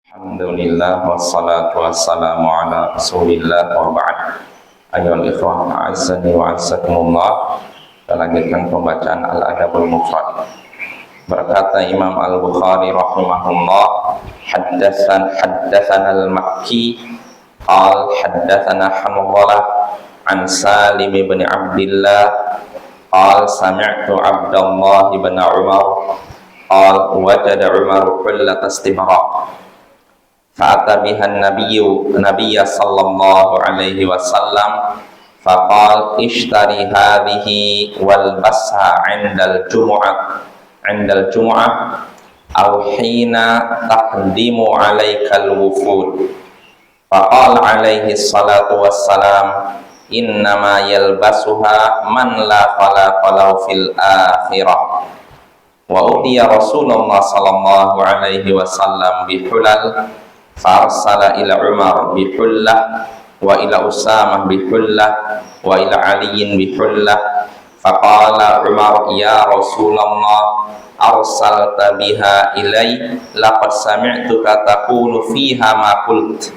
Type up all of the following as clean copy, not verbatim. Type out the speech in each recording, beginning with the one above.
Alhamdulillah wassalatu wassalamu ala Rasulillah wa ba'd. Ayyuhal ikhwah, a'azzani wa a'azzakumullah. Kita lanjutkan pembacaan Al-Adabul Mufrad. Berkata Imam Al-Bukhari rahimahullah, haddatsana al-Makki qal haddatsana Hanzalah an Salim bin Abdillah qal sami'tu Abdullah bin Umar qal wajada Umar hullat istimra fa'ata biha an-nabiy sallallahu alaihi wasallam faqal ishtari hadhihi wal basha 'indal jumu'ah aw hina taqdimu 'alaikal wufud faqala alaihi salatu wassalam innama yalbasuha man la khalaqa lahu fil akhirah wa utiya Rasulullah sallallahu alaihi wasallam bihulal farsala ila Umar bihullah wa ila Usamah bihullah wa ila Aliyin bihullah faqala Umar ya Rasulullah arsalta biha ilai laqad sami'tuka taqulu fiha ma qult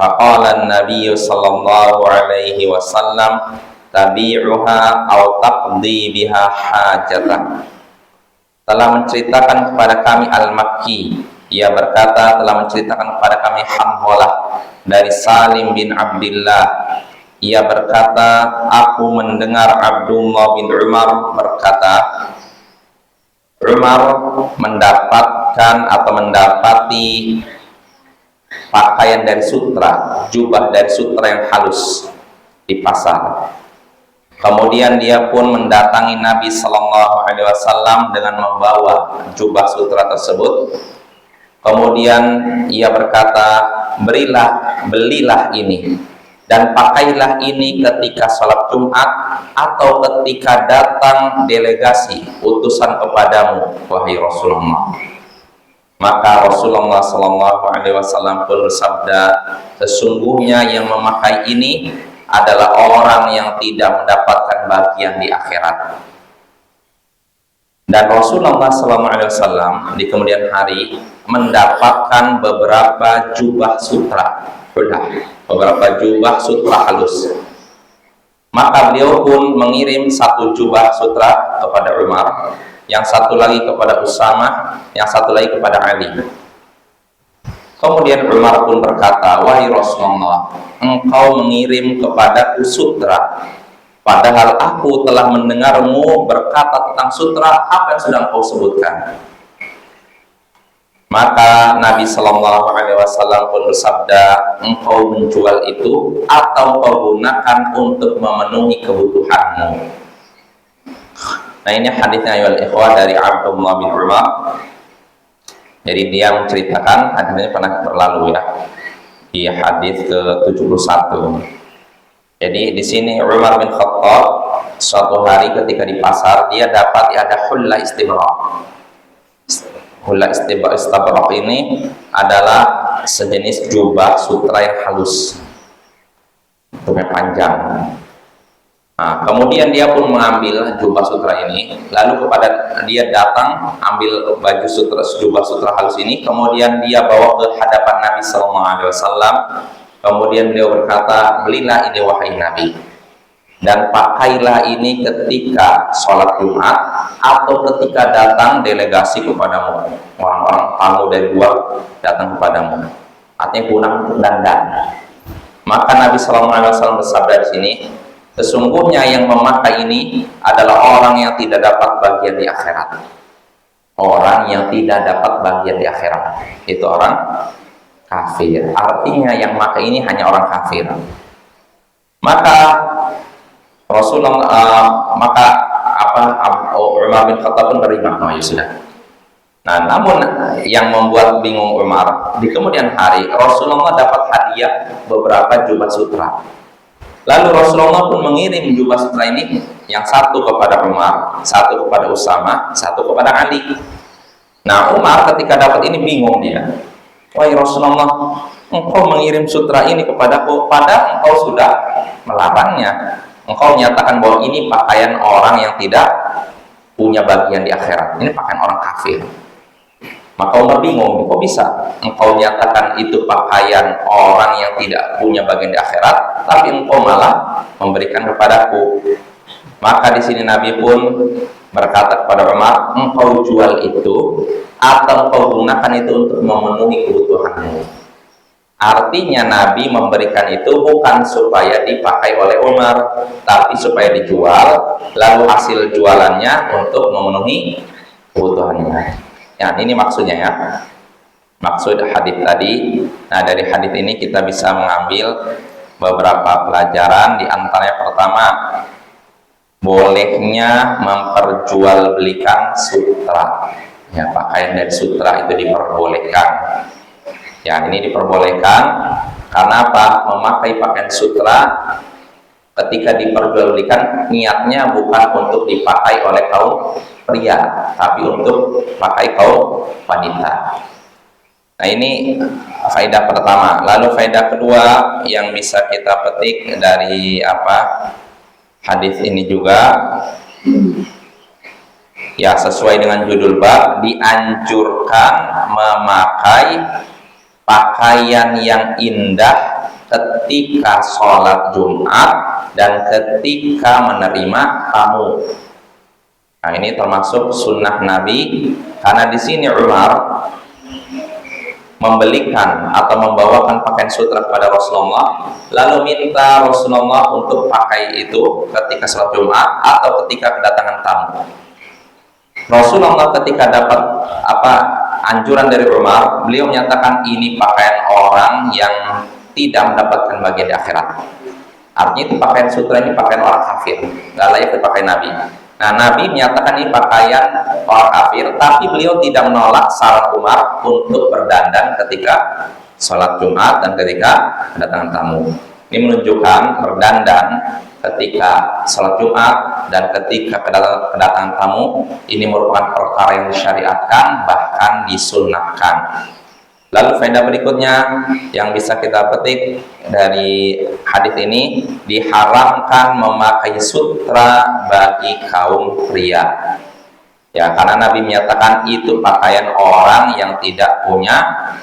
faqala an-nabiy sallallahu alaihi wasallam tabi'uha aw taqdi biha hajatah. Telah menceritakan kepada kami Al-Makki, ia berkata telah menceritakan kepada kami Hanzalah dari Salim bin Abdillah. Ia berkata, aku mendengar Abdullah bin Umar berkata, Umar mendapatkan atau mendapati pakaian dari sutra, jubah dari sutra yang halus di pasar. Kemudian dia pun mendatangi Nabi Sallallahu Alaihi Wasallam dengan membawa jubah sutra tersebut. Kemudian ia berkata, belilah ini dan pakailah ini ketika sholat Jumat atau ketika datang delegasi utusan kepadamu, wahai Rasulullah. Maka Rasulullah Sallallahu Alaihi Wasallam pun bersabda, sesungguhnya yang memakai ini adalah orang yang tidak mendapatkan bagian di akhirat. Dan Rasulullah SAW di kemudian hari mendapatkan beberapa jubah sutra, beberapa jubah sutra halus. Maka beliau pun mengirim satu jubah sutra kepada Umar, yang satu lagi kepada Usamah, yang satu lagi kepada Ali. Kemudian Umar pun berkata, wahai Rasulullah, engkau mengirim kepadaku sutra, padahal aku telah mendengarmu berkata tentang sutra apa yang sudah engkau sebutkan. Maka Nabi Sallallahu Alaihi Wasallam pun bersabda, engkau menjual itu atau kau gunakan untuk memenuhi kebutuhanmu. Nah, ini hadisnya ayol ikhwah dari Abdullah bin Umar. Jadi dia menceritakan, hadisnya pernah berlalu ya, di hadis ke-71. Jadi di sini Umar bin Khattab suatu hari ketika di pasar dia dapat ada hulla istibrak. Hulla istibrak ini adalah sejenis jubah sutra yang halus, bentuknya panjang. Nah, kemudian dia pun mengambil jubah sutra ini, lalu kepada dia datang ambil baju sutra, jubah sutra halus ini, kemudian dia bawa ke hadapan Nabi Sallallahu Alaihi Wasallam. Kemudian beliau berkata, belilah ini wahai Nabi, dan pakailah ini ketika sholat Jumat atau ketika datang delegasi kepadamu, orang-orang tamu dari luar datang kepadamu, artinya kurang dandan. Maka Nabi Sallallahu Alaihi Wasallam bersabda di sini, sesungguhnya yang memakai ini adalah orang yang tidak dapat bagian di akhirat. Orang yang tidak dapat bagian di akhirat itu orang kafir. Artinya yang memakai ini hanya orang kafir. Maka Rasulullah Umar bin Khattab pun terima. Oh ya sudah. Nah, namun yang membuat bingung Umar, di kemudian hari Rasulullah dapat hadiah beberapa jubah sutra. Lalu Rasulullah pun mengirim jubah sutra ini, yang satu kepada Umar, satu kepada Usamah, satu kepada Ali. Nah, Umar ketika dapat ini bingung dia. Wahai Rasulullah, engkau mengirim sutra ini kepadaku, padahal engkau sudah melarangnya. Engkau nyatakan bahwa ini pakaian orang yang tidak punya bagian di akhirat. Ini pakaian orang kafir. Maka Umar bingung, kok bisa engkau nyatakan itu pakaian orang yang tidak punya bagian di akhirat, tapi engkau malah memberikan kepadaku. Maka di sini Nabi pun berkata kepada Umar, engkau jual itu atau engkau gunakan itu untuk memenuhi kebutuhanmu. Artinya Nabi memberikan itu bukan supaya dipakai oleh Umar, tapi supaya dijual, lalu hasil jualannya untuk memenuhi kebutuhannya. Ya, ini maksudnya ya. Maksud hadis tadi. Nah, dari hadis ini kita bisa mengambil beberapa pelajaran. Di antaranya pertama, bolehnya memperjualbelikan sutra. Ya, pakaian dari sutra itu diperbolehkan. Ya, ini diperbolehkan karena apa? Memakai pakaian sutra ketika diperjualbelikan niatnya bukan untuk dipakai oleh kaum pria, tapi untuk pakai kaum wanita. Nah, ini faedah pertama. Lalu faedah kedua yang bisa kita petik dari hadis ini juga, ya sesuai dengan judul bab, dianjurkan memakai pakaian yang indah ketika sholat Jumat dan ketika menerima tamu. Nah, ini termasuk sunnah Nabi, karena di sini Umar membelikan atau membawakan pakaian sutra kepada Rasulullah, lalu minta Rasulullah untuk pakai itu ketika sholat Jumat atau ketika kedatangan tamu. Rasulullah ketika dapat anjuran dari Umar, beliau menyatakan ini pakaian orang yang tidak mendapatkan bagian di akhirat. Artinya itu pakaian sutra ini pakaian orang kafir, nggak layak dipakai Nabi. Nah, Nabi menyatakan ini pakaian orang kafir, tapi beliau tidak menolak saran Umar untuk berdandan ketika sholat Jumat dan ketika kedatangan tamu. Ini menunjukkan berdandan ketika sholat Jumat dan ketika kedatangan tamu ini merupakan perkara yang disyariatkan, bahkan disunnahkan. Lalu faedah berikutnya yang bisa kita petik dari hadis ini, diharamkan memakai sutra bagi kaum pria. Ya, karena Nabi menyatakan itu pakaian orang yang tidak punya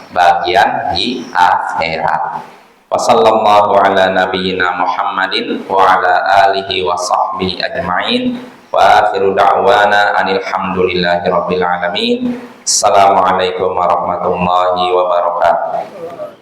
bagian di akhirat. Wassallallahu ala nabiyyina Muhammadin wa ala alihi wa sahbihi ajma'in. Wa akhiru da'wana anil hamdulillahi rabbil alamin. Assalamualaikum warahmatullahi wabarakatuh.